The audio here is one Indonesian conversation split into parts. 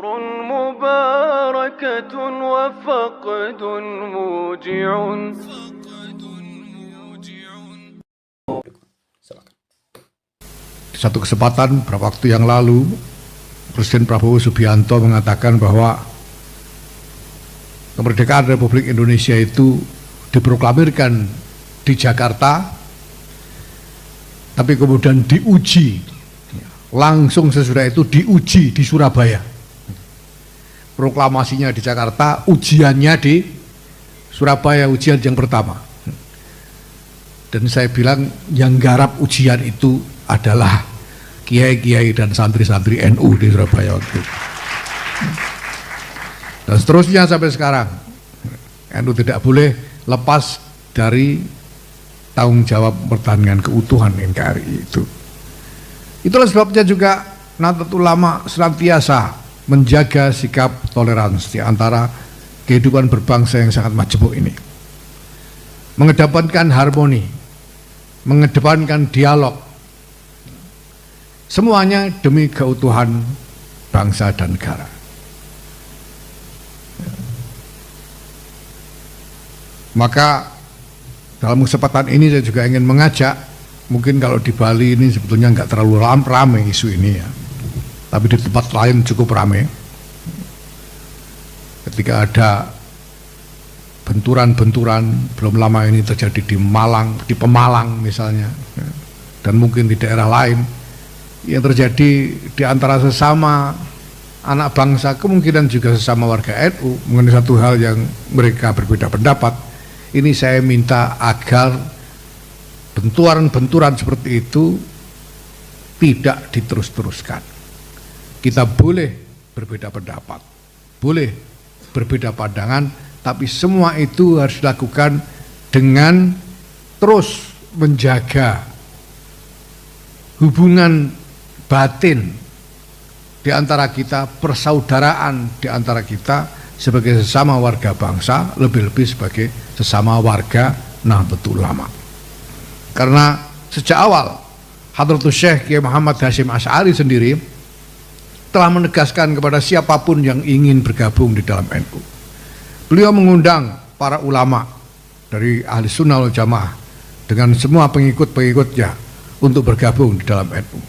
مباركة وفقد موجع. Satu kesempatan beberapa waktu yang lalu, Presiden Prabowo Subianto mengatakan bahwa kemerdekaan Republik Indonesia itu diproklamirkan di Jakarta, tapi kemudian diuji, langsung sesudah itu diuji di Surabaya. Proklamasinya di Jakarta, ujiannya di Surabaya, ujian yang pertama. Dan saya bilang yang garap ujian itu adalah kiai-kiai dan santri-santri NU di Surabaya waktu itu. Dan seterusnya sampai sekarang, NU tidak boleh lepas dari tanggung jawab mempertahankan keutuhan NKRI itu. Itulah sebabnya juga Nahdlatul Ulama senantiasa menjaga sikap toleransi di antara kehidupan berbangsa yang sangat majemuk ini. Mengedepankan harmoni, mengedepankan dialog, semuanya demi keutuhan bangsa dan negara. Maka dalam kesempatan ini saya juga ingin mengajak, mungkin kalau di Bali ini sebetulnya nggak terlalu ramai isu ini ya, tapi di tempat lain cukup ramai. Ketika ada benturan-benturan, belum lama ini terjadi di Malang, di Pemalang misalnya, dan mungkin di daerah lain, yang terjadi di antara sesama anak bangsa, kemungkinan juga sesama warga NU mengenai satu hal yang mereka berbeda pendapat. Ini saya minta agar benturan-benturan seperti itu tidak diterus-teruskan. Kita boleh berbeda pendapat, boleh berbeda pandangan, tapi semua itu harus dilakukan dengan terus menjaga hubungan batin di antara kita, persaudaraan di antara kita sebagai sesama warga bangsa, lebih-lebih sebagai sesama warga Nahdlatul Ulama. Karena sejak awal Hadratus Syekh Kiai Muhammad Hasyim Asy'ari sendiri telah menegaskan kepada siapapun yang ingin bergabung di dalam NU. Beliau mengundang para ulama dari Ahli Sunnah wal Jamaah dengan semua pengikut-pengikutnya untuk bergabung di dalam NU.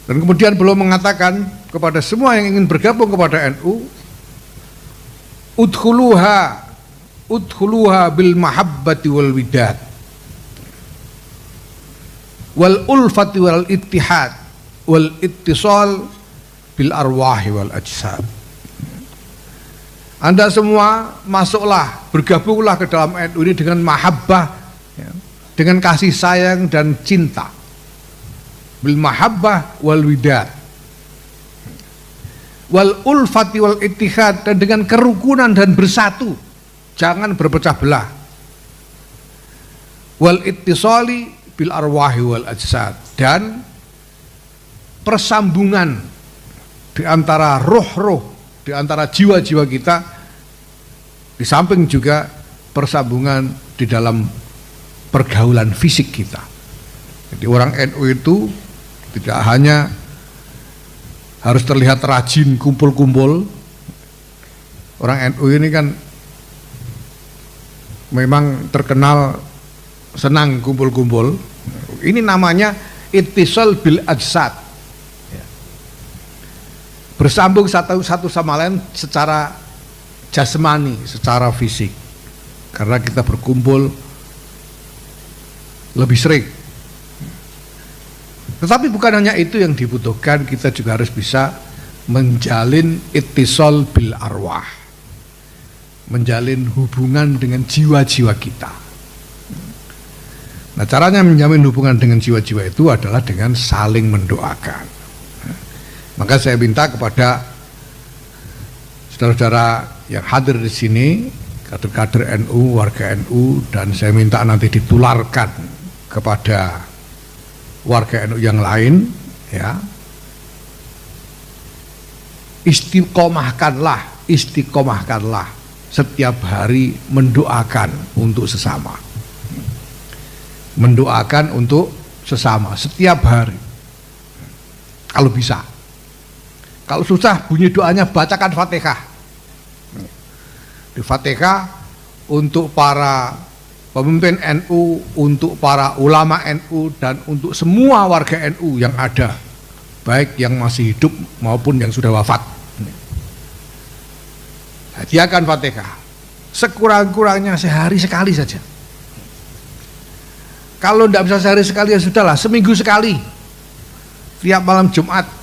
Dan kemudian beliau mengatakan kepada semua yang ingin bergabung kepada NU, udkhuluha bil mahabbati wal widad wal ulfati wal ittihad wal ittisal bil arwahi wal ajsad. Anda semua masuklah, bergabunglah ke dalam NU ini dengan mahabbah, dengan kasih sayang dan cinta, bil mahabbah wal widad wal ulfati wal ittihad, dan dengan kerukunan dan bersatu, jangan berpecah belah, wal ittisali bil arwahi wal ajsad, dan persambungan di antara roh-roh, di antara jiwa-jiwa kita, di samping juga persambungan di dalam pergaulan fisik kita. Jadi orang NU itu tidak hanya harus terlihat rajin kumpul-kumpul. Orang NU ini kan memang terkenal senang kumpul-kumpul. Ini namanya ittisal bil ajsad, bersambung satu sama lain secara jasmani, secara fisik, karena kita berkumpul lebih sering. Tetapi bukan hanya itu yang dibutuhkan, kita juga harus bisa menjalin ittisal bil arwah, menjalin hubungan dengan jiwa-jiwa kita. Nah, caranya menjalin hubungan dengan jiwa-jiwa itu adalah dengan saling mendoakan. Maka saya minta kepada saudara-saudara yang hadir di sini, kader-kader NU, warga NU, dan saya minta nanti ditularkan kepada warga NU yang lain, ya, istiqomahkanlah setiap hari mendoakan untuk sesama, mendoakan untuk sesama setiap hari kalau bisa. Kalau susah bunyi doanya bacakan Fatihah. Di Fatihah untuk para pemimpin NU, untuk para ulama NU, dan untuk semua warga NU yang ada, baik yang masih hidup maupun yang sudah wafat. Hadiahkan Fatihah sekurang-kurangnya sehari sekali saja. Kalau tidak bisa sehari sekali ya sudahlah, seminggu sekali tiap malam Jumat.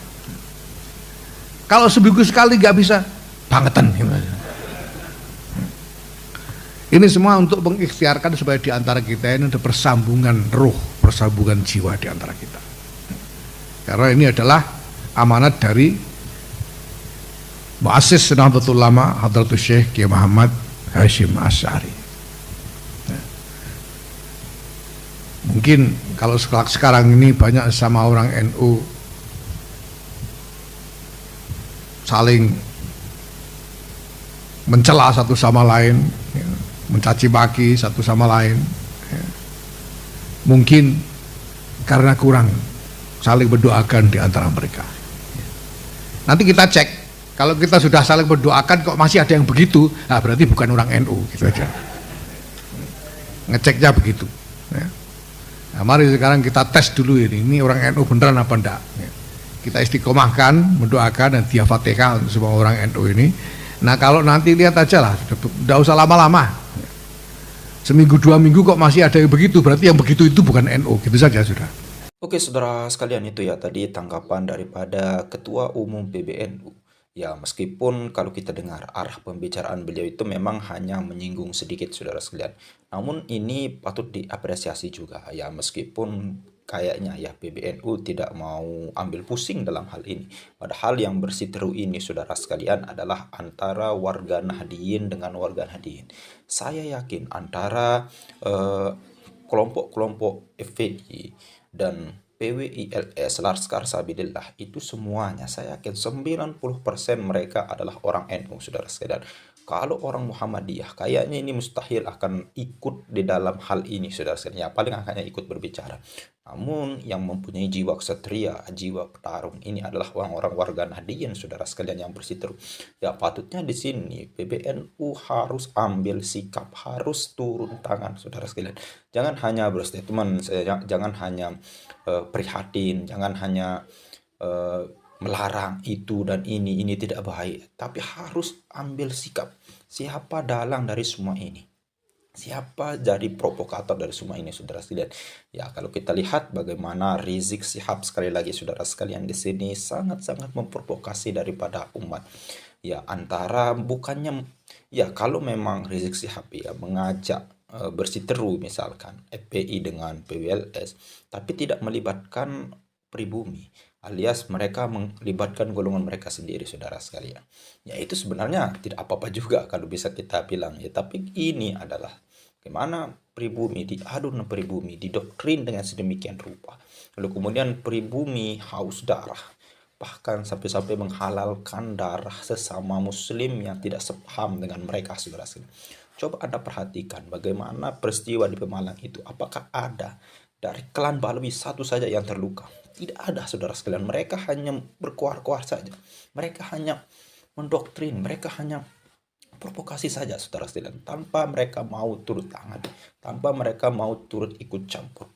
Kalau seminggu sekali nggak bisa, bangetan. Ini semua untuk mengikhtiarkan supaya di antara kita ini ada persambungan ruh, persambungan jiwa di antara kita. Karena ini adalah amanat dari Muassis Nahdlatul Ulama Hadratus Syekh Kiai Muhammad Hasyim Asy'ari. Mungkin kalau sekarang ini banyak sama orang NU saling mencela satu sama lain, mencaci maki satu sama lain, mungkin karena kurang saling berdoakan di antara mereka. Nanti kita cek, kalau kita sudah saling berdoakan kok masih ada yang begitu, nah berarti bukan orang NU, gitu aja. Ngeceknya begitu. Nah, mari sekarang kita tes dulu ini orang NU beneran apa enggak. Kita istiqomahkan, mendoakan dan dia Fatihah untuk semua orang NU ini. Nah kalau nanti lihat aja lah, tidak usah lama-lama. Seminggu 2 minggu kok masih ada yang begitu, berarti yang begitu itu bukan NU, gitu saja sudah. Oke saudara sekalian, itu ya tadi tanggapan daripada Ketua Umum PBNU. Ya meskipun kalau kita dengar arah pembicaraan beliau itu memang hanya menyinggung sedikit saudara sekalian. Namun ini patut diapresiasi juga ya, meskipun kayaknya ya PBNU tidak mau ambil pusing dalam hal ini. Padahal yang bersiteru ini saudara sekalian adalah antara warga Nahdliyin dengan warga Nahdliyin. Saya yakin antara kelompok-kelompok FPI dan PWILS Laskar Sabilillah itu semuanya saya yakin 90% mereka adalah orang NU saudara sekalian. Kalau orang Muhammadiyah kayaknya ini mustahil akan ikut di dalam hal ini saudara sekalian. Ya, paling hanya ikut berbicara. Namun yang mempunyai jiwa ksatria, jiwa petarung ini adalah orang-orang warga Nahdliyin saudara sekalian yang bersiteru. Ya patutnya di sini PBNU harus ambil sikap, harus turun tangan saudara sekalian. Jangan hanya berstatement, jangan hanya prihatin, jangan hanya melarang itu dan ini tidak baik, tapi harus ambil sikap. Siapa dalang dari semua ini? Siapa jadi provokator dari semua ini saudara sekalian? Ya kalau kita lihat bagaimana Rizik Syihab sekali lagi saudara sekalian di sini sangat-sangat memprovokasi daripada umat. Ya antara bukannya ya kalau memang Rizik Syihab ya mengajak bersiteru misalkan FPI dengan PWLS tapi tidak melibatkan pribumi, alias mereka melibatkan golongan mereka sendiri saudara sekalian. Ya itu sebenarnya tidak apa-apa juga kalau bisa kita bilang ya, tapi ini adalah bagaimana pribumi diadu dengan pribumi, didoktrin dengan sedemikian rupa. Lalu kemudian pribumi haus darah, bahkan sampai-sampai menghalalkan darah sesama muslim yang tidak sepaham dengan mereka saudara sekalian. Coba Anda perhatikan bagaimana peristiwa di Pemalang itu. Apakah ada dari klan Balawi satu saja yang terluka? Tidak ada saudara sekalian. Mereka hanya berkuar-kuar saja. Mereka hanya mendoktrin. Mereka hanya provokasi saja saudara sekalian. Tanpa mereka mau turut tangan. Tanpa mereka mau turut ikut campur.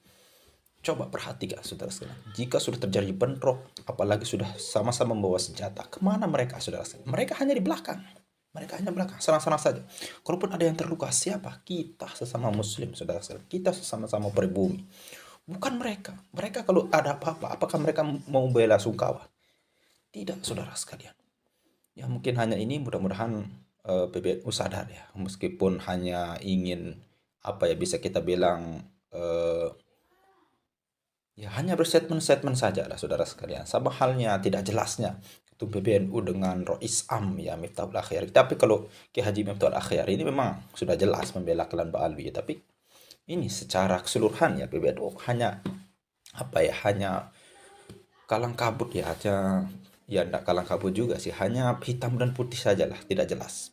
Coba perhatikan saudara sekalian. Jika sudah terjadi bentrok, apalagi sudah sama-sama membawa senjata, kemana mereka saudara sekalian? Mereka hanya di belakang. Mereka hanya belakang, serang-serang saja. Kalaupun ada yang terluka, siapa? Kita sesama muslim, saudara sekalian. Kita sesama-sama pribumi. Bukan mereka. Mereka kalau ada apa-apa, apakah mereka mau bela sungkawa? Tidak, saudara sekalian. Ya mungkin hanya ini, mudah-mudahan PBNU sadar ya. Meskipun hanya ingin, apa ya, bisa kita bilang, ya hanya berstatement-statement saja lah saudara sekalian. Sama halnya tidak jelasnya Ketum PBNU dengan Rois Am ya Miftahul Akhyar. Tapi kalau Ki Haji Miftahul Akhyar ini memang sudah jelas membela klan Ba'alwi. Tapi ini secara keseluruhan ya PBNU hanya apa ya, hanya kalang kabut ya, aja ya enggak kalang kabut juga sih, hanya hitam dan putih saja lah, tidak jelas.